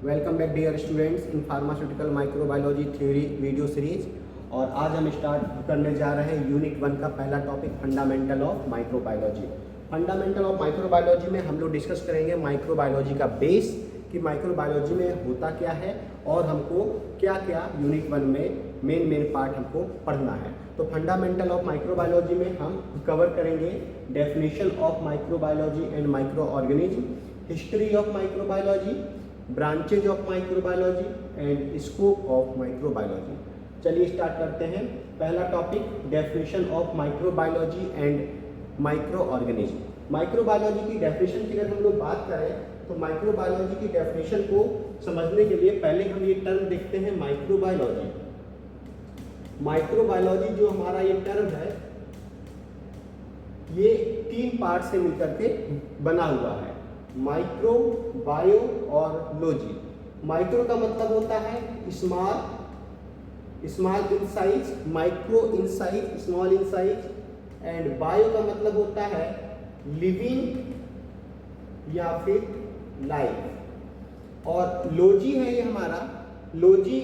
Welcome back dear students in pharmaceutical microbiology theory video series. और आज हम start करने जा रहे हैं यूनिट 1 का पहला topic fundamental of microbiology. Fundamental of microbiology में हम लोग डिस्कस करेंगे माइक्रोबायोलॉजी का बेस कि माइक्रोबायोलॉजी में होता क्या है और हमको क्या क्या यूनिट 1 में मेन पार्ट हमको पढ़ना है। तो फंडामेंटल ऑफ माइक्रोबायोलॉजी में हम कवर करेंगे definition of microbiology and micro organism, history of microbiology, branches of microbiology and scope of microbiology. चलिए स्टार्ट करते हैं। पहला topic definition of microbiology and micro organism. Microbiology की डेफिनेशन की अगर हम लोग बात करें तो माइक्रोबायोलॉजी की डेफिनेशन को समझने के लिए पहले हम ये टर्म देखते हैं माइक्रोबायोलॉजी। माइक्रोबायोलॉजी जो हमारा ये टर्म है ये 3 पार्ट से मिलकर के बना हुआ है, माइक्रो, बायो और लॉजी। माइक्रो का मतलब होता है small in size, micro in size, small in size. And bio का मतलब होता है लिविंग या फिर लाइफ। और लॉजी है ये हमारा, लॉजी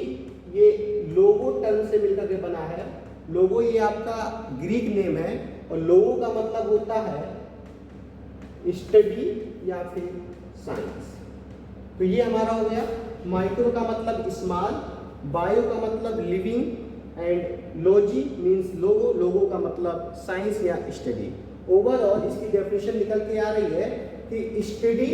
ये लोगो टर्म से मिलकर के बना है। लोगो ये आपका ग्रीक नेम है और लोगो का मतलब होता है स्टडी या फिर साइंस। तो ये हमारा हो गया। माइक्रो का मतलब स्मॉल, बायो का मतलब लिविंग एंड लॉजी मींस लोगो, लोगो का मतलब साइंस या स्टडी। ओवरऑल इसकी डेफिनेशन निकल के आ रही है कि study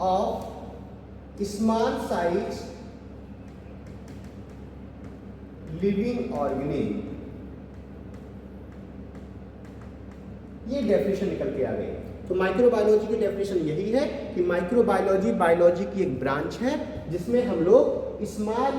of small size living organism, ये डेफिनेशन निकल के आ गई। तो माइक्रोबायोलॉजी की डेफिनेशन यही है कि माइक्रोबायोलॉजी बायोलॉजी की एक ब्रांच है जिसमें हम लोग स्मॉल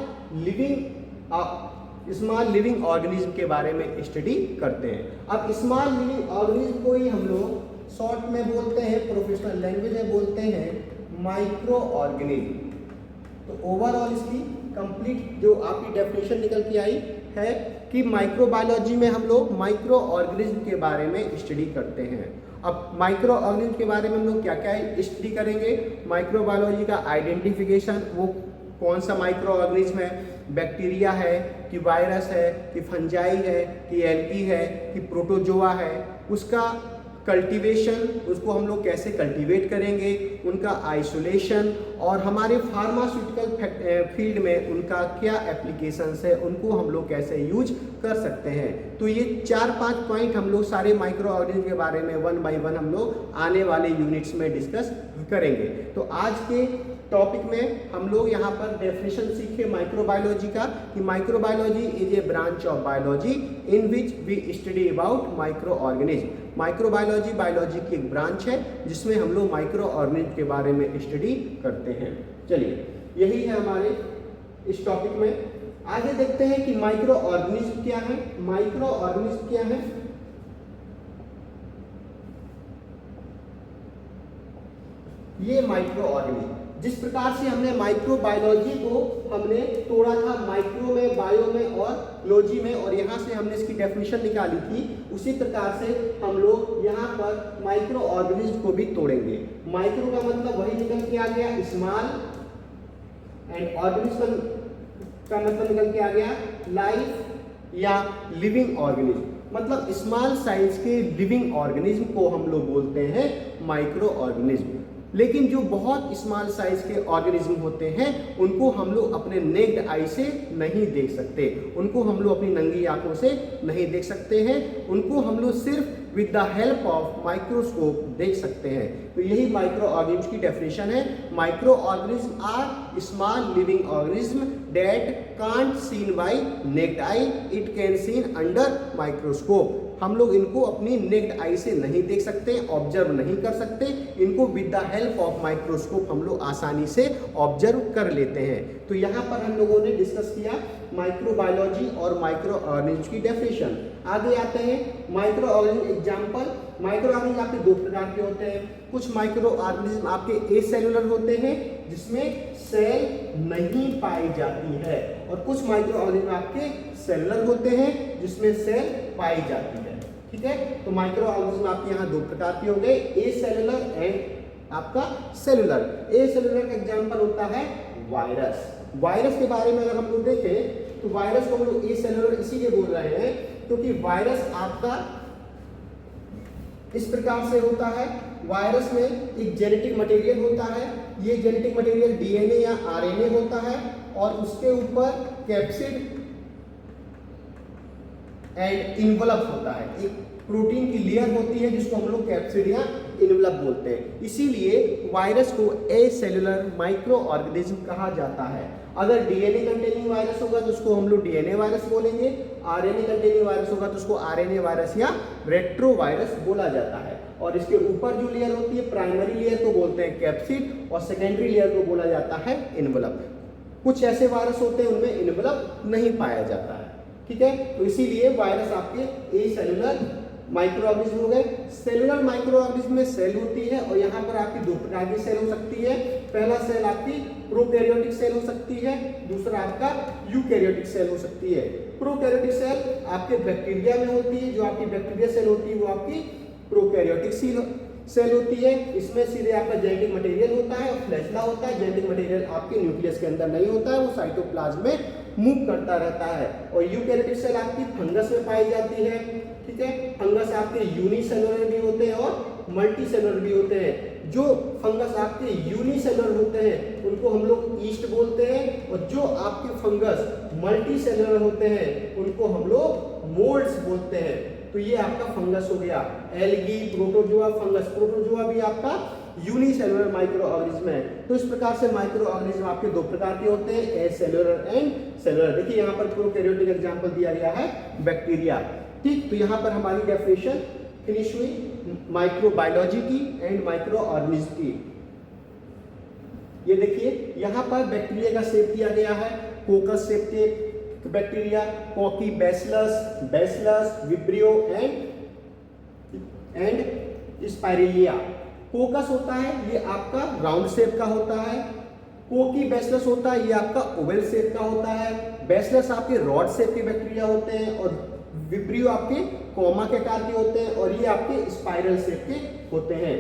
लिविंग ऑर्गेनिज्म के बारे में स्टडी करते हैं। अब स्मॉल लिविंग ऑर्गेनिज्म को ही हम लोग शॉर्ट में बोलते हैं, प्रोफेशनल लैंग्वेज में बोलते हैं माइक्रो ऑर्गेनिज्म। तो ओवरऑल इसकी कंप्लीट जो आपकी डेफिनेशन निकल के आई है कि माइक्रोबायोलॉजी में हम लोग माइक्रो ऑर्गेनिज्म के बारे में स्टडी करते हैं। अब माइक्रो ऑर्गेनिज्म के बारे में हम लोग क्या क्या स्टडी करेंगे, माइक्रोबायोलॉजी का आइडेंटिफिकेशन, वो कौन सा माइक्रो ऑर्गेनिज्म है, बैक्टीरिया है कि वायरस है कि फंजाई है कि एल्गी है कि प्रोटोजोआ है, उसका कल्टीवेशन, उसको हम लोग कैसे कल्टीवेट करेंगे, उनका आइसोलेशन और हमारे फार्मास्यूटिकल फील्ड में उनका क्या एप्लीकेशंस है, उनको हम लोग कैसे यूज कर सकते हैं। तो ये 4-5 पॉइंट हम लोग सारे माइक्रो ऑर्गेनिज्म के बारे में 1 बाय 1 हम लोग आने वाले यूनिट्स में डिस्कस करेंगे। तो आज के टॉपिक में हम लोग यहाँ पर डेफिनेशन सीखे माइक्रोबायोलॉजी का कि microbiology is a branch of biology in which we study about micro organism. Microbiology biology की एक ब्रांच है जिसमें हम लोग माइक्रो ऑर्गेनिज्म के बारे में स्टडी करते हैं। चलिए यही है हमारे इस टॉपिक में। आगे देखते हैं कि माइक्रो ऑर्गेनिज्म क्या है। माइक्रो ऑर्गेनिज्म क्या है? ये माइक्रो ऑर्गेनिज्म जिस प्रकार से हमने माइक्रोबायोलॉजी को हमने तोड़ा था माइक्रो में, बायो में और लॉजी में, और यहाँ से हमने इसकी डेफिनेशन निकाली थी, उसी प्रकार से हम लोग यहाँ पर माइक्रो ऑर्गेनिज्म को भी तोड़ेंगे। माइक्रो का मतलब वही निकल के आ गया स्मॉल, एंड ऑर्गेनिज्म का मतलब निकल के आ गया लाइफ या लिविंग ऑर्गेनिज्म। मतलब स्मॉल साइज के लिविंग ऑर्गेनिज्म को हम लोग बोलते हैं माइक्रो ऑर्गेनिज्म। लेकिन जो बहुत स्मॉल साइज के ऑर्गेनिज्म होते हैं उनको हम लोग अपने नेक्ड आई से नहीं देख सकते, उनको हम लोग अपनी नंगी आंखों से नहीं देख सकते हैं, उनको हम लोग सिर्फ with the help of microscope देख सकते हैं। तो यही माइक्रो ऑर्गेनिज्म की डेफिनेशन है। Micro organism are small living organism that can't seen by naked eye, it can seen under microscope. हम लोग इनको अपनी नेक्ड आई से नहीं देख सकते, ऑब्जर्व नहीं कर सकते, इनको with the help of microscope हम लोग आसानी से ऑब्जर्व कर लेते हैं। तो यहाँ पर हम लोगों ने डिस्कस किया माइक्रोबायोलॉजी और माइक्रो ऑर्गेनिज्म की डेफिनेशन। आगे आते हैं micro organism example. Micro organism आपके 2 प्रकार के होते हैं। कुछ माइक्रो ऑर्गेनिज्म आपके एसेलुलर होते हैं जिसमें सेल नहीं पाई जाती है, और कुछ माइक्रो ऑर्गेनिज्म आपके सेलुलर होते हैं जिसमें सेल पाई जाती है। ठीक है, तो माइक्रो ऑर्गेनिज्म आपके यहाँ 2 प्रकार के हो गए, ए सेलुलर एंड आपका सेलुलर। ए सेलुलर का एग्जाम्पल होता है वायरस। वायरस के बारे में अगर हम लोग देखें तो वायरस को हम लोग ए सेलुलर इसीलिए बोल रहे हैं क्योंकि वायरस आपका इस प्रकार से होता है। वायरस में एक जेनेटिक मटेरियल होता है, ये जेनेटिक मटेरियल डीएनए या आरएनए होता है और उसके ऊपर कैप्सिड एंड इन्वलप होता है, एक प्रोटीन की लेयर होती है जिसको हम लोग कैप्सिड या इन्वलप बोलते हैं। इसीलिए वायरस को ए सेलुलर माइक्रो ऑर्गेनिज्म कहा जाता है। अगर डीएनए कंटेनिंग वायरस होगा तो उसको हम लोग डीएनए वायरस बोलेंगे, आरएनए कंटेनिंग वायरस होगा तो उसको आरएनए वायरस या रेट्रो वायरस बोला जाता है। और इसके ऊपर जो लेयर होती है प्राइमरी लेयर को बोलते हैं कैप्सिड और सेकेंडरी लेयर को बोला जाता है इन्वलप। कुछ ऐसे वायरस होते हैं उनमें इन्वलप नहीं पाया जाता है, ठीक है। तो इसीलिए वायरस आपके ए सेलुलर माइक्रो ऑर्गेनिज्म हो गए। सेलुलर माइक्रो ऑर्गेनिज्म में सेल होती है और यहाँ पर आपकी दो प्रकार की सेल हो सकती है। पहला सेल आपकी प्रोकैरियोटिक सेल हो सकती है, दूसरा आपका यूकैरियोटिक सेल हो सकती है। प्रोकैरियोटिक सेल आपके बैक्टीरिया में होती है, जो आपकी बैक्टीरिया सेल होती है वो आपकी प्रोकैरियोटिक सेल होती है। इसमें सीधे आपका जेनेटिक मटेरियल होता है और फ्लैशला होता है। जेनेटिक मटेरियल आपके न्यूक्लियस के अंदर नहीं होता है, वो साइटोप्लाज्म में मूव करता रहता है। और यूकैरियोटिक सेल आपकी फंगस में पाई जाती है, ठीक है। फंगस आपके यूनिसेलुलर भी होते हैं और मल्टी सेलुलर भी होते हैं। जो फंगस आपके यूनिसेलुलर होते हैं उनको हम लोग ईस्ट बोलते हैं और जो आपके फंगस मल्टी सेलुलर होते हैं उनको हम लोग मोल्ड्स बोलते हैं। तो ये आपका फंगस हो गया, एल्गी, प्रोटोजोआ, फंगस। प्रोटोजोआ भी आपका यूनिसेलुलर माइक्रो ऑर्गेनिज्म है। तो इस प्रकार से माइक्रो ऑर्गेनिज्म आपके दो प्रकार के होते हैं, ए सेलुलर एंड सेलुलर। देखिए यहाँ पर प्रोकैरियोटिक एग्जांपल दिया गया है बैक्टीरिया, ठीक। तो यहाँ पर हमारी डेफिनेशन फिनिश हुई माइक्रोबायोलॉजी की एंड माइक्रो ऑर्गेनिज्म की। ये देखिए यहाँ पर बैक्टीरिया का शेप दिया गया है, कोकस शेप के bacteria, cocci, bacillus, vibrio and spirilla. Coccus होता है ये आपका राउंड शेप का होता है, कोकी बैसिलस होता है ये आपका ओवल शेप का होता है, बैसिलस आपके रॉड शेप के बैक्टीरिया होते हैं और विब्रियो आपके कॉमा के आकार के होते हैं और ये आपके स्पाइरल शेप के होते हैं।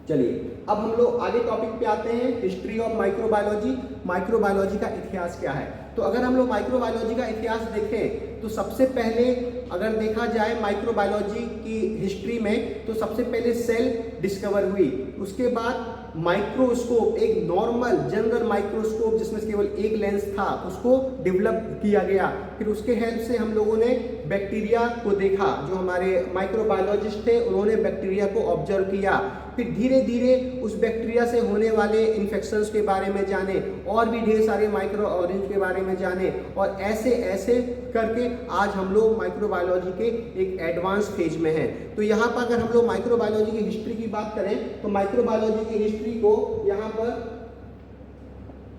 चलिए अब हम लोग आगे टॉपिक पे आते हैं, हिस्ट्री ऑफ माइक्रोबायोलॉजी। माइक्रोबायोलॉजी का इतिहास क्या है? तो अगर हम लोग माइक्रोबायोलॉजी का इतिहास देखें तो सबसे पहले अगर देखा जाए माइक्रोबायोलॉजी की हिस्ट्री में तो सबसे पहले सेल डिस्कवर हुई, उसके बाद माइक्रोस्कोप, एक नॉर्मल जनरल माइक्रोस्कोप जिसमें केवल एक लेंस था उसको डेवलप किया गया। फिर उसके हेल्प से हम लोगों ने बैक्टीरिया को देखा, जो हमारे माइक्रोबायोलॉजिस्ट थे उन्होंने बैक्टीरिया को ऑब्जर्व किया। फिर धीरे धीरे उस बैक्टीरिया से होने वाले इन्फेक्शंस के बारे में जाने और भी ढेर सारे माइक्रो ऑर्गेनिज्म के बारे में जाने और ऐसे ऐसे करके आज हम लोग माइक्रोबायोलॉजी के एक एडवांस फेज में हैं। तो यहाँ पर अगर हम लोग माइक्रोबायोलॉजी की हिस्ट्री की बात करें तो माइक्रोबायोलॉजी की हिस्ट्री को यहाँ पर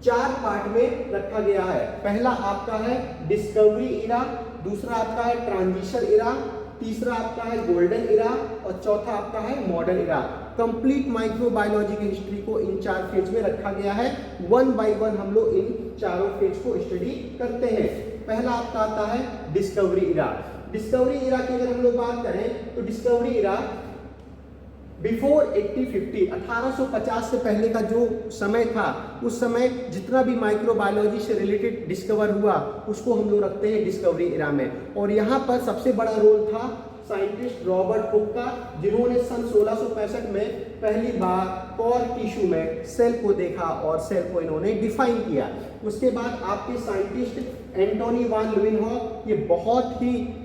4 पार्ट में रखा गया है। पहला आपका है डिस्कवरी इरा, दूसरा आपका है ट्रांजिशन इरा, तीसरा आपका है गोल्डन इरा और चौथा आपका है मॉडर्न इरा। कंप्लीट माइक्रोबायोलॉजी की हिस्ट्री को इन 4 फेज में रखा गया है। 1 बाय 1 हम लोग इन चारों फेज को स्टडी करते हैं। पहला आपका आता है डिस्कवरी इरा। डिस्कवरी इरा की अगर हम लोग बात करें तो डिस्कवरी इरा बिफोर 1850 1850 से पहले का जो समय था, उस समय जितना भी माइक्रोबायोलॉजी से रिलेटेड डिस्कवर हुआ उसको हम लोग रखते हैं डिस्कवरी इरा में। और यहाँ पर सबसे बड़ा रोल था साइंटिस्ट रॉबर्ट हुक का, जिन्होंने सन 1665 में पहली बार कॉर टिश्यू में सेल को देखा और सेल को इन्होंने डिफाइन किया। उसके बाद आपके साइंटिस्ट एंटोनी वान ल्यूवेनहॉक, ये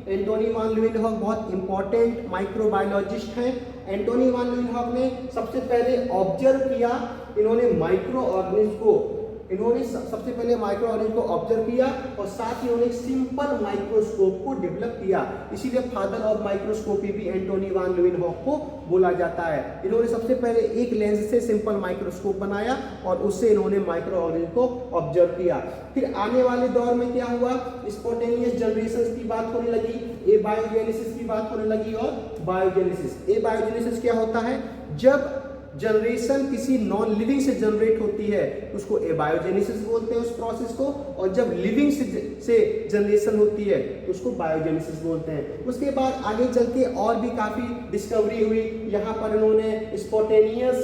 एंटोनी वान ल्यूवेनहॉक बहुत इंपॉर्टेंट माइक्रोबायोलॉजिस्ट हैं। एंटोनी वान ल्यूवेनहॉक ने सबसे पहले ऑब्जर्व किया, इन्होंने माइक्रो ऑर्गेनिज्म को सबसे पहले माइक्रो ऑर्गेनिज्म को ऑब्जर्व किया और साथ ही उन्होंने एक सिंपल माइक्रोस्कोप को डेवलप किया। इसीलिए फादर ऑफ माइक्रोस्कोपी भी एंटोनी वान ल्यूवेनहॉक को बोला जाता है। इन्होंने सबसे पहले एक लेंस से सिंपल माइक्रोस्कोप बनाया और उससे इन्होंने माइक्रो ऑर्गेनिज्म को ऑब्जर्व किया। फिर आने वाले दौर में क्या हुआ, स्पॉन्टेनियस जनरेशन की बात होने लगी, एबायोजेनेसिस की बात होने लगी और बायोजेनेसिस। एबायोजेनेसिस क्या होता है, जब जनरेशन किसी नॉन लिविंग से जनरेट होती है उसको एबायोजेनेसिस बोलते हैं उस प्रोसेस को, और जब लिविंग से जनरेशन होती है तो उसको बायोजेनेसिस बोलते हैं। उसके बाद आगे चल के और भी काफ़ी डिस्कवरी हुई। यहाँ पर इन्होंने स्पॉटेनियस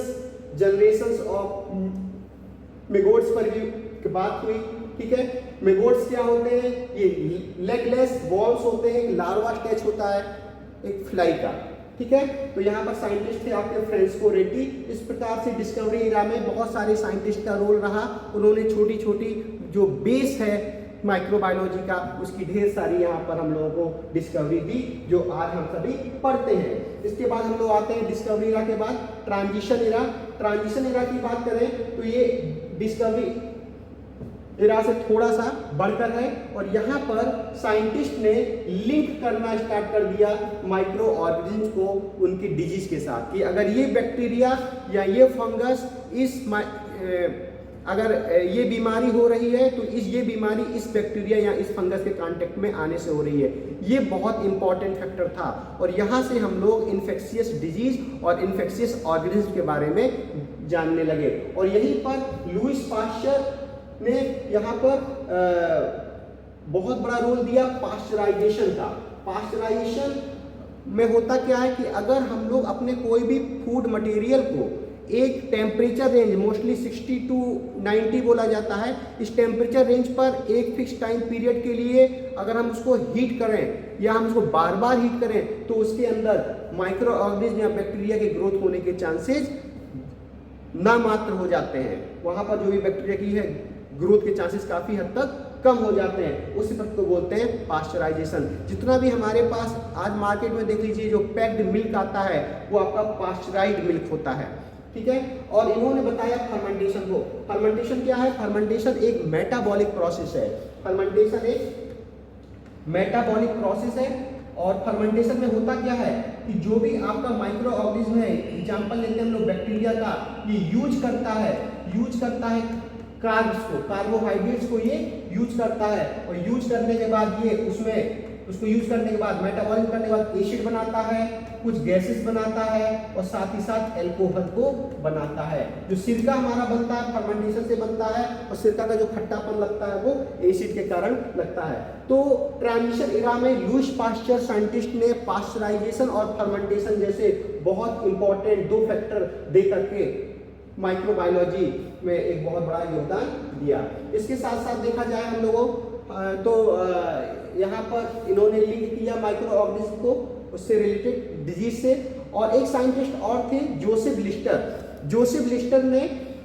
जनरेशंस ऑफ मेगोट्स पर भी बात हुई। ठीक है, मेगोट्स क्या होते हैं? ये लेगलेस वॉर्म्स होते हैं, लार्वा स्टेज होता है एक फ्लाई का। ठीक है, तो यहाँ पर साइंटिस्ट थे आपके फ्रांसिस्को रेड्डी। इस प्रकार से डिस्कवरी इरा में बहुत सारे साइंटिस्ट का रोल रहा। उन्होंने छोटी छोटी जो बेस है माइक्रोबायोलॉजी का उसकी ढेर सारी यहाँ पर हम लोगों को डिस्कवरी दी जो आज हम सभी पढ़ते हैं। इसके बाद हम लोग आते हैं डिस्कवरी इरा के बाद ट्रांजिशन इरा। ट्रांजिशन इरा की बात करें तो ये डिस्कवरी इरा से थोड़ा सा बढ़कर है, और यहाँ पर साइंटिस्ट ने लिंक करना स्टार्ट कर दिया माइक्रो ऑर्गेनिज्म को उनकी डिजीज के साथ, कि अगर ये बैक्टीरिया या ये फंगस अगर ये बीमारी हो रही है तो ये बीमारी इस बैक्टीरिया या इस फंगस के कांटेक्ट में आने से हो रही है। ये बहुत इंपॉर्टेंट फैक्टर था, और यहाँ से हम लोग इन्फेक्शियस डिजीज और इन्फेक्शियस ऑर्गेनिज्म के बारे में जानने लगे। और यहीं पर लुईस पाश्चर ने यहाँ पर बहुत बड़ा रोल दिया पाश्चराइजेशन का। पाश्चराइजेशन में होता क्या है कि अगर हम लोग अपने कोई भी फूड मटेरियल को एक टेम्परेचर रेंज, मोस्टली 60 टू 90 बोला जाता है, इस टेम्परेचर रेंज पर एक फिक्स टाइम पीरियड के लिए अगर हम उसको हीट करें या हम उसको बार बार हीट करें तो उसके अंदर माइक्रो ऑर्गेनिज्म या बैक्टीरिया के ग्रोथ होने के चांसेस नामात्र हो जाते हैं। वहाँ पर जो भी बैक्टीरिया की है ग्रोथ के चांसेस काफ़ी हद तक कम हो जाते हैं। उसी वक्त को बोलते हैं पाश्चराइजेशन। जितना भी हमारे पास आज मार्केट में देख लीजिए जो पैक्ड मिल्क आता है वो आपका पाश्चराइज्ड मिल्क होता है। ठीक है, और इन्होंने बताया फर्मेंटेशन को। फर्मेंटेशन क्या है? फर्मेंटेशन एक मेटाबॉलिक प्रोसेस है। फर्मेंटेशन एक मेटाबॉलिक प्रोसेस है, और फर्मेंटेशन में होता क्या है कि जो भी आपका माइक्रो ऑर्गेनिज्म है, एग्जांपल लेते हैं हम लोग बैक्टीरिया का, ये यूज करता है कार्ब्स को, कार्बोहाइड्रेट्स को ये यूज करता है, और यूज करने के बाद ये उसको यूज करने के बाद मेटाबॉलिज्म करने के बाद एसिड बनाता है, कुछ गैसेस बनाता है, और साथ ही साथ एल्कोहल को बनाता है। जो सिरका हमारा बनता है फर्मेंटेशन से बनता है, और सिरका का जो खट्टापन लगता है वो एसिड के कारण लगता है। तो ट्रांजिशन इरा में लुईस पाश्चर साइंटिस्ट ने पाश्चराइजेशन और फर्मेंटेशन जैसे बहुत इंपॉर्टेंट दो फैक्टर दे करके माइक्रोबायोलॉजी में एक बहुत बड़ा योगदान दिया। इसके साथ साथ देखा जाए हम लोगों तो यहाँ पर इन्होंने लिंक किया माइक्रो ऑर्गेनिज्म को उससे रिलेटेड डिजीज से। और एक साइंटिस्ट और थे जोसेफ लिस्टर। जोसेफ लिस्टर ने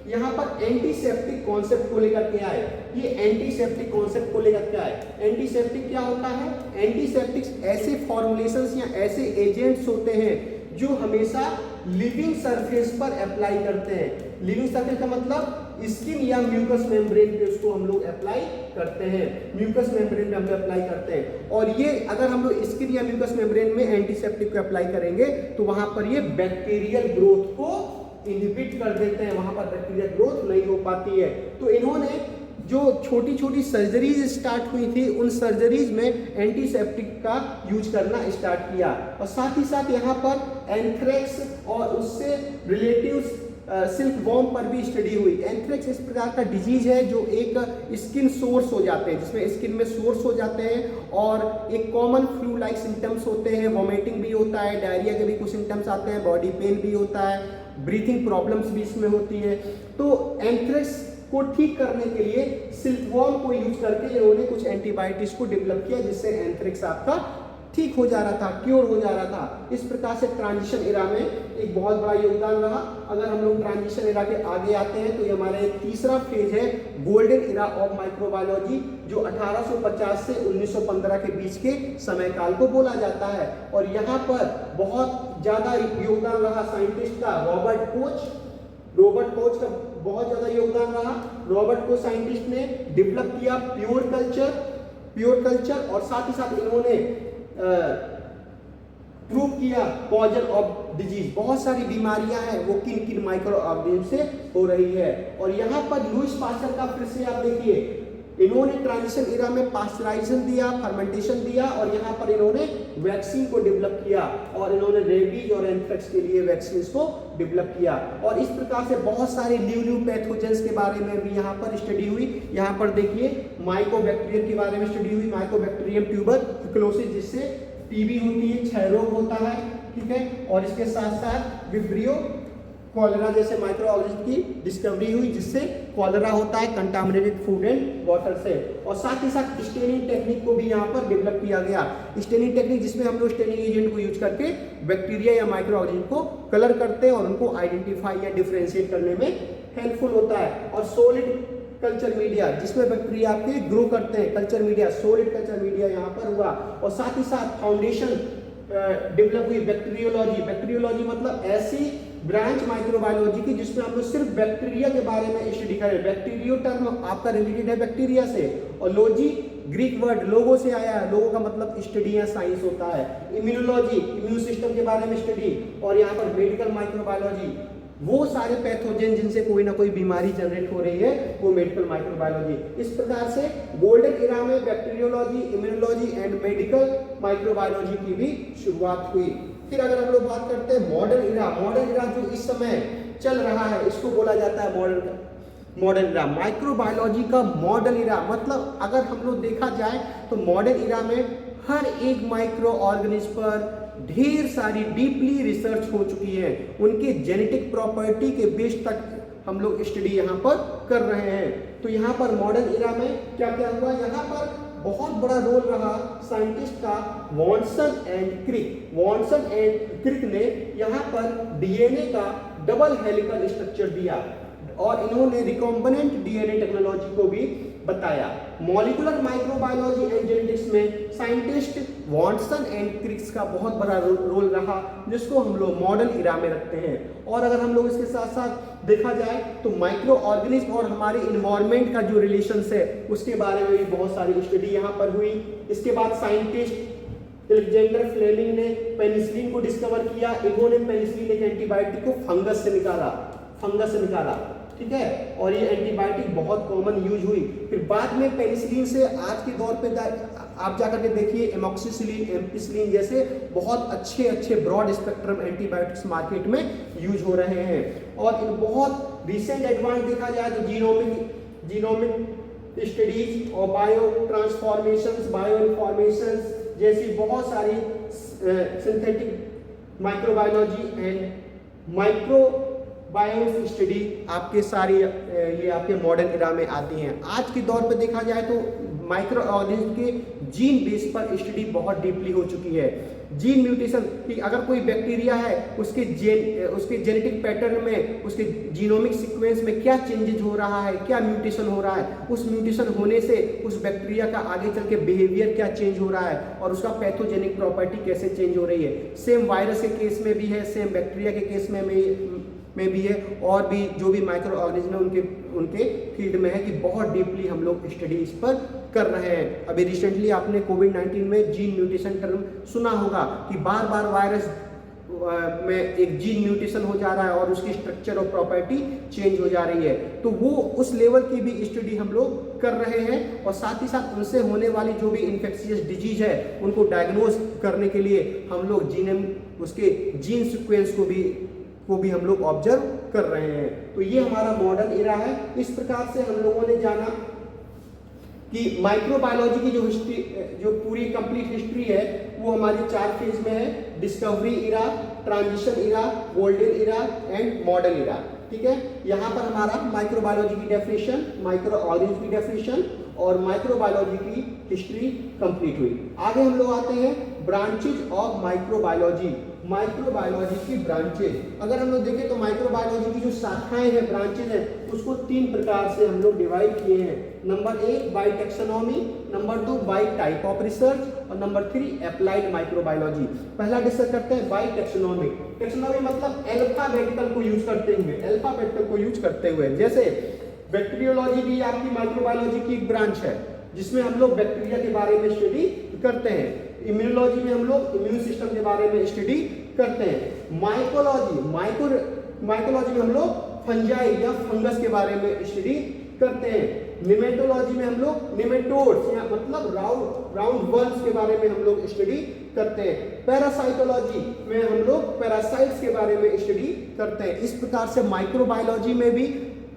यहाँ पर एंटीसेप्टिक कॉन्सेप्ट को लेकर के आए। ये एंटीसेप्टिक कॉन्सेप्ट को लेकर के आए। एंटीसेप्टिक क्या होता है? एंटीसेप्टिक्स ऐसे फॉर्मुलेशंस या ऐसे एजेंट्स होते हैं जो हमेशा लिविंग सरफेस पर अप्लाई करते हैं। लिविंग सरफेस का मतलब स्किन या म्यूकस मेम्ब्रेन पे उसको हम लोग अप्लाई करते हैं, म्यूकस मेम्ब्रेन पे हम लोग अप्लाई करते हैं। और ये अगर हम लोग स्किन या म्यूकस मेम्ब्रेन में एंटीसेप्टिक को अप्लाई करेंगे तो वहां पर ये बैक्टीरियल ग्रोथ को इनहिबिट कर देते हैं, वहां पर बैक्टीरियल ग्रोथ नहीं हो पाती है। तो इन्होंने जो छोटी छोटी सर्जरीज स्टार्ट हुई थी उन सर्जरीज में एंटीसेप्टिक का यूज करना स्टार्ट किया। और साथ ही साथ यहाँ पर एंथ्रेक्स और उससे रिलेटिव सिल्क वॉर्म पर भी स्टडी हुई। एंथ्रेक्स इस प्रकार का डिजीज है जो एक स्किन सोर्स हो जाते हैं, जिसमें स्किन में सोर्स हो जाते हैं और एक कॉमन फ्लू लाइक सिम्टम्स होते हैं। वॉमिटिंग भी होता है, डायरिया के भी कुछ सिम्टम्स आते हैं, बॉडी पेन भी होता है, ब्रीथिंग प्रॉब्लम्स भी इसमें होती है। तो एंथ्रेक्स को ठीक करने के लिए सिल्कवॉर्म को यूज करके इन्होंने कुछ एंटीबायोटिक्स को डेवलप किया जिससे एंथ्रेक्स आपका ठीक हो जा रहा था, क्योर हो जा रहा था। इस प्रकार से ट्रांजिशन इरा में एक बहुत बड़ा योगदान रहा। अगर हम लोग ट्रांजिशन इरा के आगे आते हैं तो ये हमारा एक तीसरा फेज है गोल्डन इरा ऑफ माइक्रोबायोलॉजी, जो 1850 से 1915 के बीच के समय काल को बोला जाता है। और यहाँ पर बहुत ज्यादा योगदान रहा साइंटिस्ट का रॉबर्ट कोच का बहुत ज्यादा योगदान रहा। रॉबर्ट कोच साइंटिस्ट ने डेवलप किया प्योर कल्चर और साथ ही साथ इन्होंने प्रूव किया कॉजल ऑफ डिजीज। बहुत सारी बीमारियां हैं वो किन किन माइक्रो ऑर्गेनिज्म से हो रही है। और यहाँ पर लुईस पाश्चर का फिर से आप देखिए इन्होंने ट्रांजिशन इरा में पास्चराइजेशन दिया, फर्मेंटेशन दिया और यहाँ पर इन्होंने वैक्सीन को डेवलप किया और इन्होंने रेबीज और एंथ्रेक्स के लिए वैक्सीन को डेवलप किया। और इस प्रकार से बहुत सारे न्यू पैथोजेंस के बारे में भी यहाँ पर स्टडी हुई। यहाँ पर देखिए माइकोबैक्टीरियम के बारे में स्टडी हुई, माइकोबैक्टीरियम ट्यूबरक्लोसिस, जिससे टीबी होती है, क्षय रोग होता है, ठीक है। और इसके साथ साथ विब्रियो कॉलेरा जैसे माइक्रो ऑर्गेनिज्म की डिस्कवरी हुई, जिससे कॉलेरा होता है कंटामिनेटेड फूड एंड वाटर से। और साथ ही साथ स्टेनिंग टेक्निक को भी यहाँ पर डेवलप किया गया। स्टेनिंग टेक्निक जिसमें हम लोग स्टेनिंग एजेंट को यूज करके बैक्टीरिया या माइक्रो ऑर्गेनिज्म को कलर करते हैं और उनको आइडेंटिफाई या डिफरेंशिएट करने में हेल्पफुल होता है। और सॉलिड कल्चर मीडिया जिसमें बैक्टीरिया आपके ग्रो करते हैं, culture media, solid culture media यहाँ पर हुआ। और साथ ही साथ फाउंडेशन डेवलप हुई बैक्टीरियोलॉजी। बैक्टीरियोलॉजी मतलब ऐसी ब्रांच माइक्रोबायोलॉजी की जिसमें हम लोग सिर्फ बैक्टीरिया के बारे में स्टडी करें। बैक्टीरियो टर्म आपका रिलेटेड है बैक्टीरिया से, और लॉजी ग्रीक वर्ड लोगो से आया है। लोगो का मतलब स्टडी या साइंस होता है। इम्यूनोलॉजी इम्यून सिस्टम के बारे में स्टडी। और यहाँ पर मेडिकल माइक्रोबायोलॉजी वो सारे पैथोजन जिनसे कोई ना कोई बीमारी जनरेट हो रही है, वो मेडिकल माइक्रोबायोलॉजी। इस प्रकार से गोल्डन इरा में bacteriology, immunology and medical microbiology की भी शुरुआत हुई। फिर अगर हम लोग बात करते हैं मॉडर्न इरा, मॉडर्न इरा जो इस समय चल रहा है इसको बोला जाता है मॉडर्न इरा, माइक्रोबायोलॉजी का मॉडर्न इरा। मतलब अगर हम लोग देखा जाए तो मॉडर्न इरा में हर एक माइक्रो ऑर्गेनिज्म पर ढेर सारी डीपली रिसर्च हो चुकी है। उनके जेनेटिक प्रॉपर्टी के बेस तक हम लोग स्टडी यहाँ पर कर रहे हैं। तो यहाँ पर मॉडर्न इरा में क्या क्या हुआ, यहाँ पर बहुत बड़ा रोल रहा साइंटिस्ट का वॉनसन एंड क्रिक। वॉनसन एंड क्रिक ने यहाँ पर डीएनए का डबल हेलिकल स्ट्रक्चर दिया और इन्होंने रिकॉम्बिनेंट डीएनए टेक्नोलॉजी को भी बताया। मॉलिक्यूलर माइक्रोबायोलॉजी एंड जेनेटिक्स में साइंटिस्ट वॉनसन एंड क्रिक्स का बहुत बड़ा रोल रहा, जिसको हम लोग मॉडर्न इरा में रखते हैं। और अगर हम लोग इसके साथ साथ देखा जाए तो माइक्रो ऑर्गेनिज्म और हमारे इन्वायरमेंट का जो रिलेशंस है उसके बारे में भी बहुत सारी स्टडी यहाँ पर हुई। इसके बाद साइंटिस्ट अलेक्जेंडर फ्लेमिंग ने पेनिसिलिन को डिस्कवर किया। इन्होंने पेनिसिलिन एक एंटीबायोटिक को फंगस से निकाला, ठीक है। और ये एंटीबायोटिक बहुत कॉमन यूज हुई। फिर बाद में पेनिसिलिन से आज के दौर पे आप जाकर के देखिए एमॉक्सिसिलिन, एम्पिसिलिन जैसे बहुत अच्छे ब्रॉड स्पेक्ट्रम एंटीबायोटिक्स मार्केट में यूज हो रहे हैं। और इन बहुत रिसेंट एडवांस देखा जाए तो जीनोमिक स्टडीज और बायो ट्रांसफॉर्मेशंस, बायो इन्फॉर्मेशंस जैसी बहुत सारी synthetic microbiology and microbiome study आपके सारी ये आपके मॉडर्न इरा में आती हैं। आज के दौर पे देखा जाए तो माइक्रो ऑर्गेनिज्म के जीन बेस पर स्टडी बहुत डीपली हो चुकी है। जीन म्यूटेशन कि अगर कोई बैक्टीरिया है उसके जेनेटिक पैटर्न में, उसके जीनोमिक सीक्वेंस में क्या चेंजेज हो रहा है, क्या म्यूटेशन हो रहा है, उस म्यूटेशन होने से उस बैक्टीरिया का आगे चल के बिहेवियर क्या चेंज हो रहा है और उसका पैथोजेनिक प्रॉपर्टी कैसे चेंज हो रही है। सेम वायरस के केस में भी है, सेम बैक्टीरिया के केस में भी है, और भी जो भी माइक्रो ऑर्गेनिज्म उनके फील्ड में है कि बहुत डीपली हम लोग स्टडी इस पर कर रहे हैं। अभी रिसेंटली आपने कोविड-19 में जीन म्यूटेशन टर्म सुना होगा कि बार बार वायरस में एक जीन म्यूटेशन हो जा रहा है और उसकी स्ट्रक्चर और प्रॉपर्टी चेंज हो जा रही है। तो वो उस लेवल की भी स्टडी हम लोग कर रहे हैं। और साथ ही साथ उनसे होने वाली जो भी इन्फेक्शियस डिजीज है उनको डायग्नोज करने के लिए हम लोग उसके जीन सीक्वेंस को भी हम लोग ऑब्जर्व कर रहे हैं। तो ये हमारा मॉडर्न इरा है। इस प्रकार से हम लोगों ने जाना कि माइक्रोबायोलॉजी की जो पूरी कंप्लीट हिस्ट्री है वो हमारी 4 फेज में है: discovery era, transition era, golden era and modern era. ठीक है, यहाँ पर हमारा माइक्रोबायोलॉजी की डेफिनेशन, माइक्रो ऑर्गेनिज्म की डेफिनेशन और माइक्रोबायोलॉजी की हिस्ट्री कंप्लीट हुई। आगे हम लोग आते हैं ब्रांचेज ऑफ माइक्रोबायोलॉजी, माइक्रोबायोलॉजी की ब्रांचेज। अगर हम लोग देखें तो माइक्रोबायोलॉजी की जो शाखाएं हैं, ब्रांचेज हैं, उसको 3 प्रकार से हम लोग डिवाइड किए हैं। Number 1 by taxonomy, number 2 by type of research और नंबर 3 अप्लाइड माइक्रोबायोलॉजी। पहला डिस्कस करते हैं बाय टैक्सोनॉमी। टैक्सोनॉमी मतलब अल्फाबेटिकल को यूज करते हुए, जैसे बैक्टीरियोलॉजी भी आपकी माइक्रोबायोलॉजी की एक ब्रांच है जिसमें हम लोग बैक्टीरिया के बारे में स्टडी करते हैं। इम्यूनोलॉजी में हम लोग इम्यून सिस्टम के बारे में स्टडी करते हैं। माइकोलॉजी में हम लोग फंजाई या फंगस के बारे में स्टडी करते हैं। निमेटोलॉजी में हम लोग निमेटोड्स या मतलब राउंड वर्म्स के बारे में हम लोग स्टडी करते हैं। पैरासाइटोलॉजी में हम लोग पैरासाइट्स के बारे में स्टडी करते हैं। इस प्रकार से माइक्रोबायोलॉजी में भी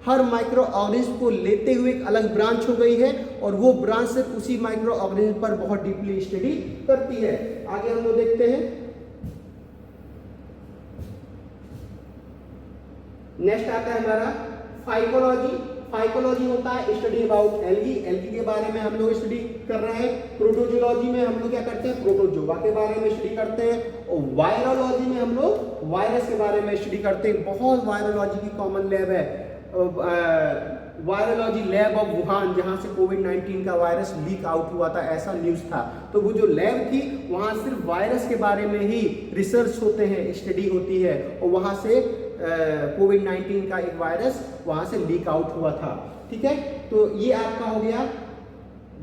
हर माइक्रो ऑर्गेनिज्म को लेते हुए एक अलग ब्रांच हो गई है और वो ब्रांच सिर्फ उसी माइक्रो ऑर्गेनिज्म पर बहुत डीपली स्टडी करती है। आगे हम लोग देखते हैं, नेक्स्ट आता है हमारा फाइकोलॉजी। फाइकोलॉजी होता है स्टडी अबाउट एल्गी। एल्गी के बारे में हम लोग स्टडी कर रहे हैं। प्रोटोजोलॉजी में हम लोग क्या करते हैं, प्रोटोजोआ के बारे में स्टडी करते हैं। और वायरोलॉजी में हम लोग वायरस के बारे में स्टडी करते हैं। बहुत वायरोलॉजी की कॉमन लैब है, वायरोलॉजी लैब ऑफ वुहान, जहां से कोविड-19 का वायरस लीक आउट हुआ था, ऐसा न्यूज़ था। तो वो जो लैब थी वहां सिर्फ वायरस के बारे में ही रिसर्च होते हैं, स्टडी होती है, और वहां से कोविड-19 का एक वायरस वहां से लीक आउट हुआ था। ठीक है, तो ये आपका हो गया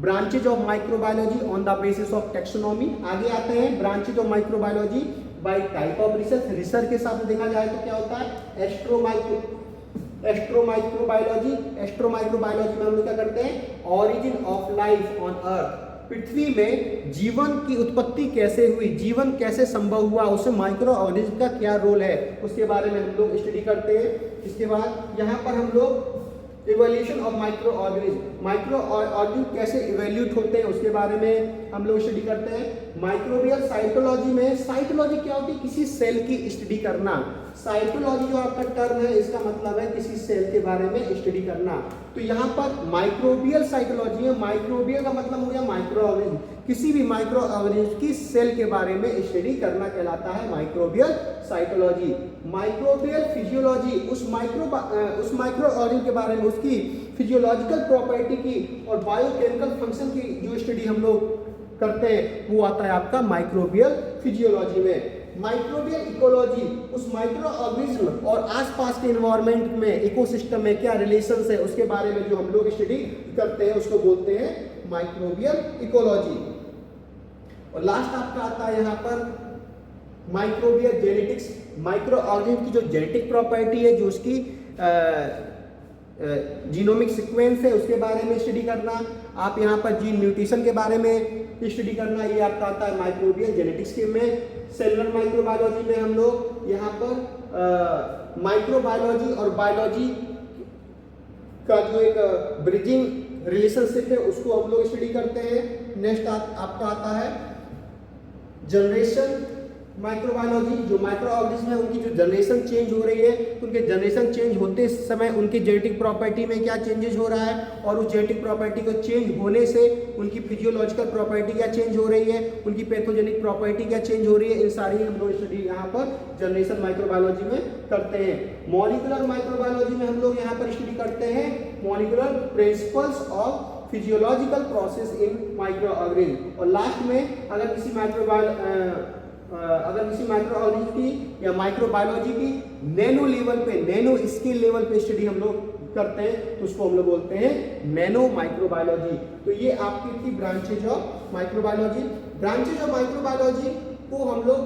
branches of microbiology on the basis of taxonomy. आगे आते हैं branches of microbiology bye type of research. Research के साथ देखा जाए तो क्या होता है, एस्ट्रोमाइक्रोबायोलॉजी। एस्ट्रोमाइक्रोबायोलॉजी में हम लोग क्या करते हैं, origin of life on earth, पृथ्वी में जीवन की उत्पत्ति कैसे हुई, जीवन कैसे संभव हुआ, उसमें माइक्रो ऑर्गेनिज्म का क्या रोल है, उसके बारे में हम लोग स्टडी करते हैं। इसके बाद यहाँ पर हम लोग evolution of micro organism, micro organism कैसे इवोल्यूट होते हैं उसके बारे में हम लोग स्टडी करते हैं। माइक्रोबियल साइटोलॉजी में, साइटोलॉजी क्या होती है, किसी सेल की स्टडी करना। साइटोलॉजी जो आपका टर्म है इसका मतलब है किसी सेल के बारे में स्टडी करना। तो यहाँ पर माइक्रोबियल साइटोलॉजी है, माइक्रोबियल का मतलब हो गया माइक्रो ऑर्गेनिज्म, किसी भी माइक्रो ऑर्गेनिज्म की सेल के बारे में स्टडी करना कहलाता है माइक्रोबियल साइटोलॉजी। माइक्रोबियल फिजियोलॉजी, उस माइक्रो ऑर्गेनिज्म के बारे में, उसकी फिजियोलॉजिकल प्रॉपर्टी की और बायोकेमिकल फंक्शन की जो स्टडी हम लोग करते हैं वो आता है आपका माइक्रोबियल फिजियोलॉजी में। माइक्रोबियल इकोलॉजी, उस माइक्रो ऑर्गेनिज्म और आसपास के एनवायरनमेंट में, इकोसिस्टम में क्या रिलेशंस है उसके बारे में जो हम लोग स्टडी करते हैं उसको बोलते हैं माइक्रोबियल इकोलॉजी। और लास्ट आपका आता है यहाँ पर माइक्रोबियल जेनेटिक्स, माइक्रो ऑर्गेनिज्म की जो जेनेटिक प्रॉपर्टी है, जो उसकी जीनोमिक सीक्वेंस है उसके बारे में स्टडी करना। आप यहाँ पर जीन म्यूटेशन के बारे में स्टडी करना, ये आपका आता है माइक्रोबियल जेनेटिक्स के में। सेलुलर माइक्रोबायोलॉजी में हम लोग यहाँ पर माइक्रोबायोलॉजी और बायोलॉजी का जो एक ब्रिजिंग रिलेशनशिप है उसको हम लोग स्टडी करते हैं। नेक्स्ट आपका आता है जनरेशन माइक्रोबायोलॉजी, जो माइक्रो ऑर्गेनिज्म है उनकी जो जनरेशन चेंज हो रही है, उनके जनरेशन चेंज होते समय उनकी जेनेटिक प्रॉपर्टी में क्या चेंजेस हो रहा है, और उस जेनेटिक प्रॉपर्टी को चेंज होने से उनकी फिजियोलॉजिकल प्रॉपर्टी क्या चेंज हो रही है, उनकी पैथोजेनिक प्रॉपर्टी क्या चेंज हो रही है, इन सारी हम लोग स्टडी यहाँ पर जनरेशन माइक्रोबायोलॉजी में करते हैं। मॉलिक्यूलर माइक्रोबायोलॉजी में हम लोग यहाँ पर स्टडी करते हैं molecular principles of physiological process in micro organism. और लास्ट में अगर किसी माइक्रो ऑर्गेनिज्म की या माइक्रोबायोलॉजी की नैनो लेवल पे, नैनो स्केल लेवल पे स्टडी हम लोग करते हैं तो उसको हम लोग बोलते हैं नैनो माइक्रोबायोलॉजी। तो ये आपकी थी branches of microbiology. Branches of microbiology को हम लोग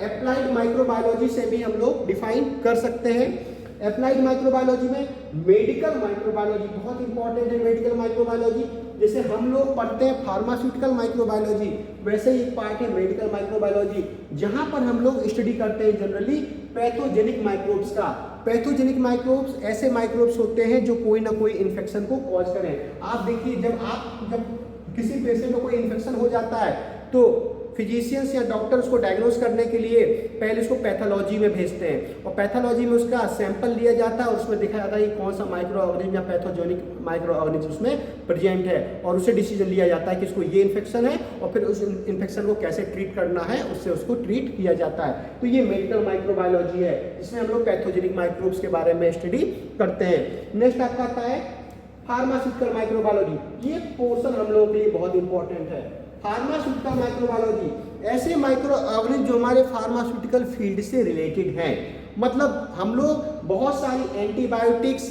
एप्लाइड माइक्रोबायोलॉजी से भी हम लोग डिफाइन कर सकते हैं। एप्लाइड माइक्रोबायोलॉजी में मेडिकल माइक्रोबायोलॉजी बहुत इंपॉर्टेंट है। मेडिकल माइक्रोबायोलॉजी जैसे हम लोग पढ़ते हैं फार्मास्यूटिकल माइक्रोबायोलॉजी, वैसे ही एक पार्ट है मेडिकल माइक्रोबायोलॉजी, जहां पर हम लोग स्टडी करते हैं जनरली पैथोजेनिक माइक्रोब्स का। पैथोजेनिक माइक्रोब्स ऐसे माइक्रोब्स होते हैं जो कोई ना कोई इन्फेक्शन को कॉज करें। आप देखिए जब किसी पेशेंट को कोई इन्फेक्शन हो जाता है तो फिजिशियंस या डॉक्टर उसको डायग्नोस करने के लिए पहले उसको पैथोलॉजी में भेजते हैं, और पैथोलॉजी में उसका सैंपल लिया जाता है और उसमें देखा जाता है कि कौन सा माइक्रो ऑर्गेनिज्म या पैथोजेनिक माइक्रो ऑर्गेनिज्म उसमें प्रेजेंट है, और उससे डिसीजन लिया जाता है कि इसको ये इन्फेक्शन है और फिर उस इन्फेक्शन को कैसे ट्रीट करना है, उससे उसको ट्रीट किया जाता है। तो ये मेडिकल माइक्रोबायोलॉजी है जिसमें हम लोग पैथोजेनिक माइक्रोब्स के बारे में स्टडी करते हैं। नेक्स्ट आपका आता है फार्मास्यूटिकल माइक्रोबायोलॉजी। ये पोर्शन हम लोगों के लिए बहुत इंपॉर्टेंट है। फार्मास्यूटिकल माइक्रोबायोलॉजी ऐसे माइक्रो ऑर्गेनिज्म जो हमारे फार्मास्यूटिकल फील्ड से रिलेटेड हैं, मतलब हम लोग बहुत सारी एंटीबायोटिक्स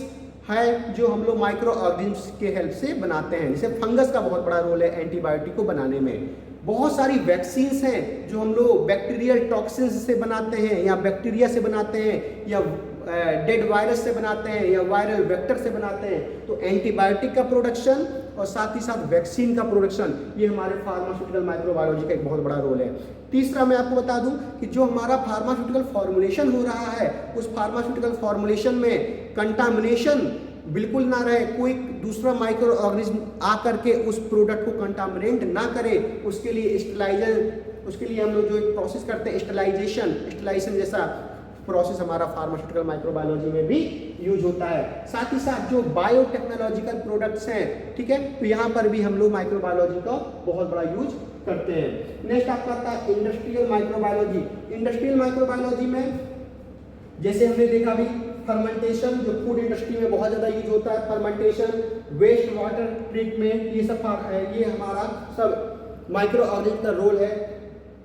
है जो हम लोग माइक्रो ऑर्गेनिज्म्स के हेल्प से बनाते हैं। जैसे फंगस का बहुत बड़ा रोल है एंटीबायोटिक को बनाने में। बहुत सारी वैक्सीन्स हैं जो हम लोग बैक्टीरियल टॉक्सिन्स से बनाते हैं या बैक्टीरिया से बनाते हैं या डेड वायरस से बनाते हैं या वायरल वेक्टर से बनाते हैं, तो एंटीबायोटिक का प्रोडक्शन और साथ ही साथ वैक्सीन का प्रोडक्शन, ये हमारे फार्मास्यूटिकल माइक्रोबायोलॉजी का एक बहुत बड़ा रोल है। तीसरा मैं आपको बता दूं कि जो हमारा फार्मास्यूटिकल फॉर्मुलेशन हो रहा है, उस फार्मास्यूटिकल फॉर्मुलेशन में कंटामिनेशन बिल्कुल ना रहे, कोई दूसरा माइक्रो ऑर्गेनिज्म आकर के उस प्रोडक्ट को कंटामिनेट ना करे, उसके लिए उसके लिए हम लोग जो एक प्रोसेस करते हैं स्टरलाइजेशन जैसा प्रोसेस हमारा फार्मास्यूटिकल माइक्रोबायोलॉजी में भी यूज होता है। साथ ही साथ जो बायोटेक्नोलॉजिकल प्रोडक्ट्स हैं, ठीक है, तो यहाँ पर भी हम लोग माइक्रोबायोलॉजी का बहुत बड़ा यूज करते हैं। नेक्स्ट आपका आता है इंडस्ट्रियल माइक्रोबायोलॉजी। इंडस्ट्रियल माइक्रोबायोलॉजी में जैसे हमने देखा भी फर्मेंटेशन, जो फूड इंडस्ट्री में बहुत ज़्यादा यूज होता है, फर्मेंटेशन, वेस्ट वाटर ट्रीटमेंट, ये हमारा सब माइक्रो ऑर्गेनिज्म का रोल है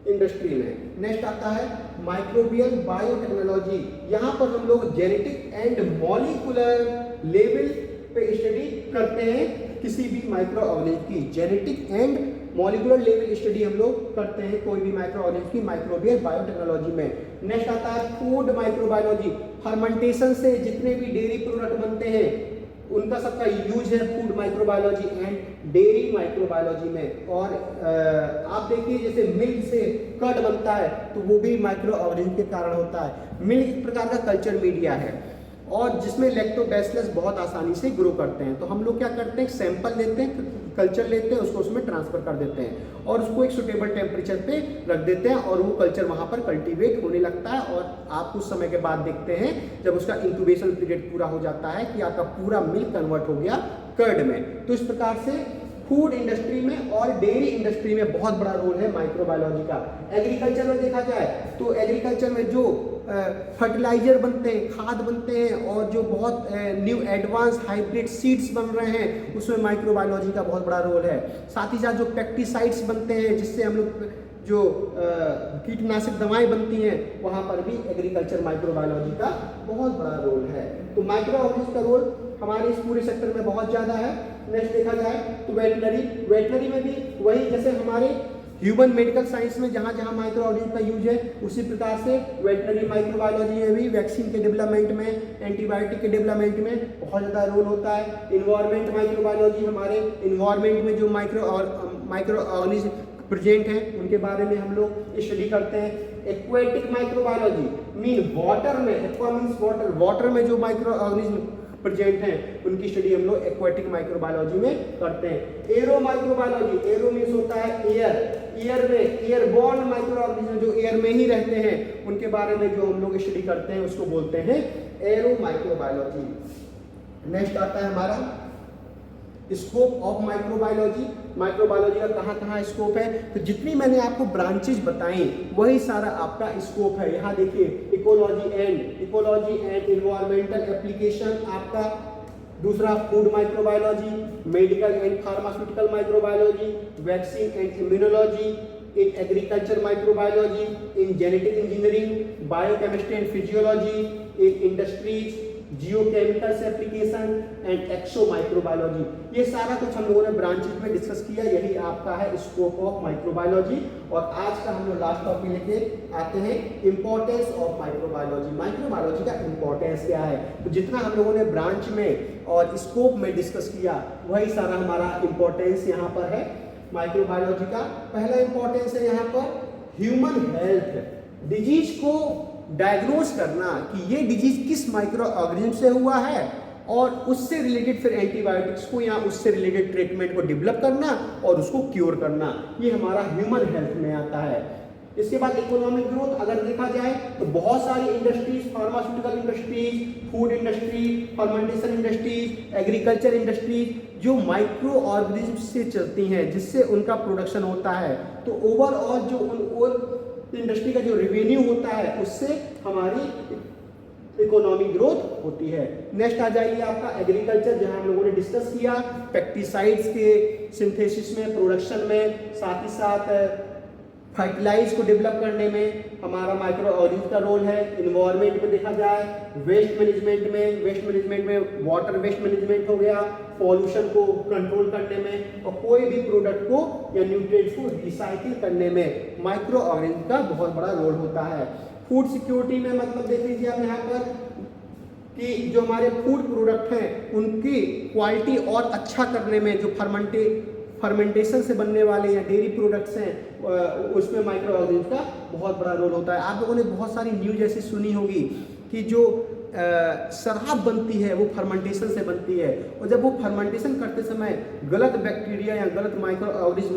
इंडस्ट्री में। नेक्स्ट आता है माइक्रोबियल बायोटेक्नोलॉजी। यहाँ पर हम लोग जेनेटिक एंड मॉलिक्यूलर लेवल पे स्टडी करते हैं किसी भी माइक्रो ऑर्गेनिज्म की। Genetic and molecular level study हम लोग करते हैं कोई भी माइक्रो ऑर्गेनिज्म की माइक्रोबियल बायोटेक्नोलॉजी में। नेक्स्ट आता है फूड माइक्रोबायोलॉजी। फर्मेंटेशन से जितने भी डेयरी प्रोडक्ट बनते हैं उनका सबका यूज है food microbiology and dairy microbiology में। और आप देखिए जैसे मिल्क से कर्ड बनता है तो वो भी माइक्रो ऑर्गेनिज्म के कारण होता है। मिल्क एक प्रकार का कल्चर मीडिया है और जिसमें लैक्टोबैसिलस बहुत आसानी से ग्रो करते हैं। तो हम लोग क्या करते हैं, सैंपल लेते हैं, कल्चर लेते हैं, उसको उसमें ट्रांसफर कर देते हैं और उसको एक सुटेबल टेम्परेचर पे रख देते हैं और वो कल्चर वहाँ पर कल्टीवेट होने लगता है। और आप कुछ समय के बाद देखते हैं जब उसका इंक्यूबेशन पीरियड पूरा हो जाता है कि आपका पूरा मिल्क कन्वर्ट हो गया कर्ड में। तो इस प्रकार से फूड इंडस्ट्री में और डेयरी इंडस्ट्री में बहुत बड़ा रोल है माइक्रोबायोलॉजी का। एग्रीकल्चर में देखा जाए तो एग्रीकल्चर में जो फर्टिलाइजर बनते हैं, खाद बनते हैं और जो बहुत न्यू एडवांस हाइब्रिड सीड्स बन रहे हैं उसमें माइक्रोबायोलॉजी का बहुत बड़ा रोल है। साथ ही साथ जो पेस्टिसाइड्स बनते हैं जिससे हम लोग जो कीटनाशक दवाएं बनती हैं वहाँ पर भी एग्रीकल्चर माइक्रोबायोलॉजी का बहुत बड़ा रोल है। तो माइक्रो ऑर्गेनिज्म का रोल हमारे इस पूरे सेक्टर में बहुत ज़्यादा है। नेक्स्ट देखा जाए तो वेटनरी में भी वही, जैसे हमारे ह्यूमन मेडिकल साइंस में जहाँ जहाँ माइक्रो ऑर्गेनिज्म का यूज है उसी प्रकार से वेटनरी माइक्रोबायोलॉजी में भी वैक्सीन के डेवलपमेंट में, एंटीबायोटिक के डेवलपमेंट में बहुत ज़्यादा रोल होता है। इन्वायरमेंट माइक्रोबायोलॉजी, हमारे इन्वायरमेंट में जो माइक्रो ऑर्गेनिज्म प्रेजेंट हैं उनके बारे में हम लोग स्टडी करते हैं। एक्वेटिक माइक्रोबायोलॉजी मीन वाटर में, एक्वा मीन्स वाटर, वाटर में जो माइक्रो ऑर्गेनिज्म प्रेजेंट हैं उनकी स्टडी हम लोग एक्वेटिक माइक्रोबायोलॉजी में करते हैं। एरो माइक्रोबायोलॉजी, एरो मीन्स होता है एयर, एयर में एयरबॉर्न माइक्रो ऑर्गेनिज्म जो एयर में ही रहते हैं उनके बारे में जो हम लोग स्टडी करते हैं उसको बोलते हैं एरो माइक्रोबायोलॉजी। नेक्स्ट आता है हमारा स्कोप ऑफ माइक्रोबायोलॉजी। माइक्रोबायोलॉजी का कहाँ कहाँ स्कोप है, तो जितनी मैंने आपको ब्रांचेज बताई वही सारा आपका स्कोप है। यहाँ देखिए इकोलॉजी एंड इन्वायरमेंटल एप्लीकेशन आपका, दूसरा food microbiology, medical and pharmaceutical microbiology, vaccine and immunology, in agriculture microbiology, in genetic engineering, biochemistry and physiology, in industries, geochemicals application and exo microbiology. ये सारा कुछ हम लोगों ने ब्रांचेज में डिस्कस किया, यही आपका है स्कोप ऑफ माइक्रोबायोलॉजी। और आज का हम लोग लास्ट टॉपिक लेके आते हैं इंपॉर्टेंस ऑफ माइक्रोबायोलॉजी। माइक्रोबायोलॉजी का इंपॉर्टेंस क्या है, तो जितना हम लोगों ने ब्रांच में और स्कोप में डिस्कस किया वही सारा हमारा इंपॉर्टेंस यहाँ पर है माइक्रोबायोलॉजी का। पहला इंपॉर्टेंस है यहाँ पर ह्यूमन हेल्थ, डिजीज को डायग्नोज करना कि ये डिजीज किस माइक्रो ऑर्गेनिज्म से हुआ है और उससे रिलेटेड फिर एंटीबायोटिक्स को या उससे रिलेटेड ट्रीटमेंट को डेवलप करना और उसको क्योर करना, ये हमारा ह्यूमन हेल्थ में आता है। इसके बाद इकोनॉमिक ग्रोथ अगर देखा जाए तो बहुत सारी industries, pharmaceutical industries, food industry, fermentation industries, agriculture industries जो माइक्रो ऑर्गेनिज्म से चलती हैं जिससे उनका प्रोडक्शन होता है। तो ओवरऑल जो इंडस्ट्री का जो रेवेन्यू होता है उससे हमारी इकोनॉमिक ग्रोथ होती है। नेक्स्ट आ जाइए आपका एग्रीकल्चर, जहां हम लोगों ने डिस्कस किया पेस्टिसाइड्स के सिंथेसिस में, प्रोडक्शन में, साथ ही साथ फर्टिलाइज को डेवलप करने में हमारा माइक्रो ऑर्गेनिज्म का रोल है। इन्वायरमेंट में देखा जाए वेस्ट मैनेजमेंट में वाटर वेस्ट मैनेजमेंट हो गया, पॉल्यूशन को कंट्रोल करने में और कोई भी प्रोडक्ट को या न्यूट्रिएंट्स को रिसाइकिल करने में माइक्रो ऑर्गेनिज्म का बहुत बड़ा रोल होता है। फूड सिक्योरिटी में मतलब देख लीजिए आप यहाँ पर कि जो हमारे फूड प्रोडक्ट हैं उनकी क्वालिटी और अच्छा करने में जो फर्मेंटेशन से बनने वाले या डेयरी प्रोडक्ट्स हैं उसमें माइक्रो ऑर्गेनिज्म का बहुत बड़ा रोल होता है। आप लोगों ने बहुत सारी न्यूज ऐसी सुनी होगी कि जो शराब बनती है वो फर्मेंटेशन से बनती है, और जब वो फर्मेंटेशन करते समय गलत बैक्टीरिया या गलत माइक्रो ऑर्गेनिज्म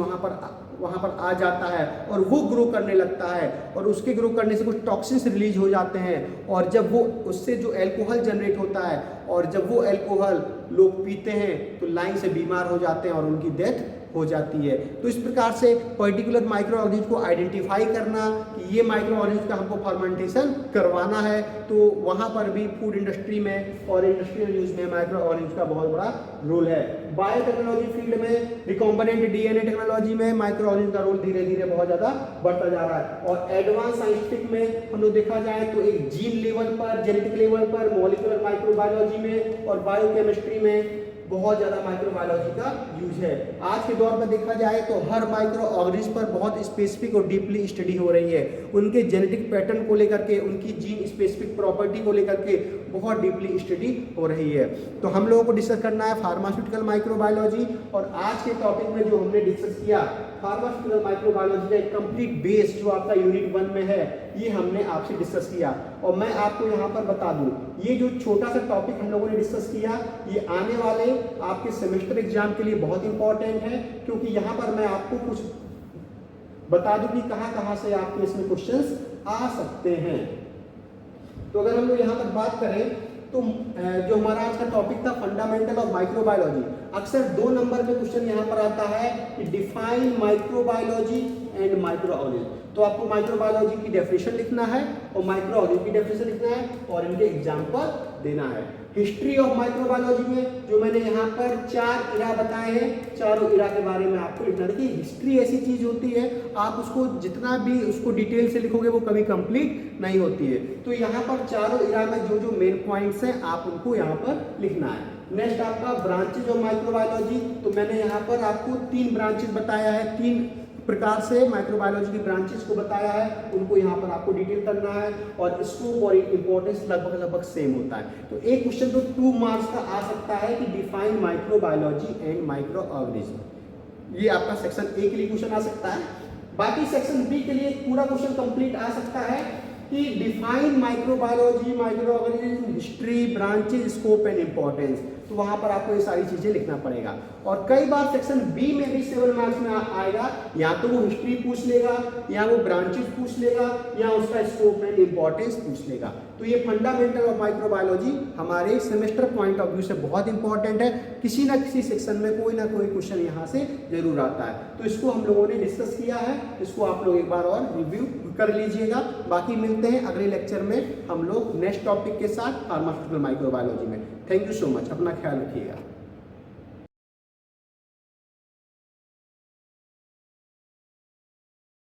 वहाँ पर आ जाता है और वो ग्रो करने लगता है, और उसके ग्रो करने से कुछ टॉक्सिन्स रिलीज हो जाते हैं, और जब वो उससे जो अल्कोहल जनरेट होता है और जब वो अल्कोहल लोग पीते हैं तो लाइन से बीमार हो जाते हैं और उनकी डेथ हो जाती है। तो इस प्रकार से पर्टिकुलर माइक्रो ऑर्गेनिज्म को आइडेंटिफाई करना कि ये माइक्रो ऑर्गेनिज्म का हमको फर्मेंटेशन करवाना है, तो वहाँ पर भी फूड इंडस्ट्री में और इंडस्ट्रियल यूज में माइक्रो ऑर्गेनिज्म का बहुत बड़ा रोल है। बायोटेक्नोलॉजी फील्ड में रिकॉम्बिनेंट डीएनए टेक्नोलॉजी में माइक्रो ऑर्गेनिज्म का रोल धीरे धीरे बहुत ज़्यादा बढ़ता जा रहा है, और एडवांस साइंटिफिक में हम लोग देखा जाए तो एक जीन लेवल पर, जेनेटिक लेवल पर, मॉलिक्यूलर माइक्रोबायोलॉजी में और बायोकेमिस्ट्री में बहुत ज़्यादा माइक्रोबायोलॉजी का यूज है। आज के दौर में देखा जाए तो हर माइक्रो ऑर्गेनिज्म पर बहुत स्पेसिफिक और डीपली स्टडी हो रही है, उनके जेनेटिक पैटर्न को लेकर के, उनकी जीन स्पेसिफिक प्रॉपर्टी को लेकर के बहुत डीपली स्टडी हो रही है। तो हम लोगों को डिस्कस करना है फार्मास्यूटिकल माइक्रोबायोलॉजी, और आज के टॉपिक में जो हमने डिस्कस किया फार्मास्यूटिकल माइक्रोबायोलॉजी का एक कंप्लीट बेस जो आपका यूनिट 1 में है, ये हमने आपसे डिस्कस किया। और मैं आपको यहाँ पर बता दूं, ये जो छोटा सा टॉपिक हम लोगों ने डिस्कस किया ये आने वाले आपके सेमेस्टर एग्जाम के लिए बहुत इंपॉर्टेंट है, क्योंकि यहाँ पर मैं आपको कुछ बता दूं कि कहाँ से आपके इसमें क्वेश्चंस आ सकते हैं। तो अगर हम लोग यहाँ पर बात करें तो जो हमारा आज का टॉपिक था फंडामेंटल ऑफ माइक्रोबायोलॉजी, अक्सर 2 नंबर पे क्वेश्चन यहाँ पर आता है कि define microbiology and micro organism. तो आपको माइक्रोबायोलॉजी की डेफिनेशन लिखना है और माइक्रो ऑर्गेनिज्म की डेफिनेशन लिखना है और इनके एग्जाम्पल देना है। हिस्ट्री ऑफ माइक्रोबायोलॉजी में जो मैंने यहाँ पर 4 इरा बताए हैं, चारों इरा के बारे में आपको लिखना है। देखिए हिस्ट्री ऐसी चीज होती है, आप उसको जितना भी उसको डिटेल से लिखोगे वो कभी कंप्लीट नहीं होती है। तो यहाँ पर चारों इरा में जो जो मेन पॉइंट्स हैं आप उनको यहाँ पर लिखना है। नेक्स्ट आपका ब्रांचेज ऑफ माइक्रोबायोलॉजी, तो मैंने यहाँ पर आपको 3 ब्रांचेज बताया है, 3 प्रकार से माइक्रोबायोलॉजी की ब्रांचेस को बताया है, उनको यहाँ पर आपको डिटेल करना है, और स्कोप और इंपॉर्टेंस लगभग सेम होता है। तो एक क्वेश्चन तो 2 मार्क्स का आ सकता है कि define microbiology and micro organism, ये आपका सेक्शन ए के लिए क्वेश्चन आ सकता है। बाकी सेक्शन बी के लिए पूरा क्वेश्चन कंप्लीट आ सकता है कि define microbiology, micro organism, history, branches, scope and importance. तो वहां पर आपको ये सारी चीजें लिखना पड़ेगा। और कई बार सेक्शन बी में भी 7 मार्क्स में आएगा, या तो वो हिस्ट्री पूछ लेगा, या वो ब्रांचेज पूछ लेगा, या उसका स्कोप एंड इंपॉर्टेंस पूछ लेगा। तो ये फंडामेंटल ऑफ माइक्रोबायोलॉजी हमारे सेमेस्टर पॉइंट ऑफ व्यू से बहुत इंपॉर्टेंट है। किसी ना किसी सेक्शन में कोई ना कोई क्वेश्चन यहाँ से जरूर आता है। तो इसको हम लोगों ने डिस्कस किया है, इसको आप लोग एक बार और रिव्यू कर लीजिएगा। बाकी मिलते हैं अगले लेक्चर में हम लोग नेक्स्ट टॉपिक के साथ फार्मास्यूटिकल माइक्रोबायोलॉजी में। थैंक यू सो मच, अपना ख्याल रखिएगा।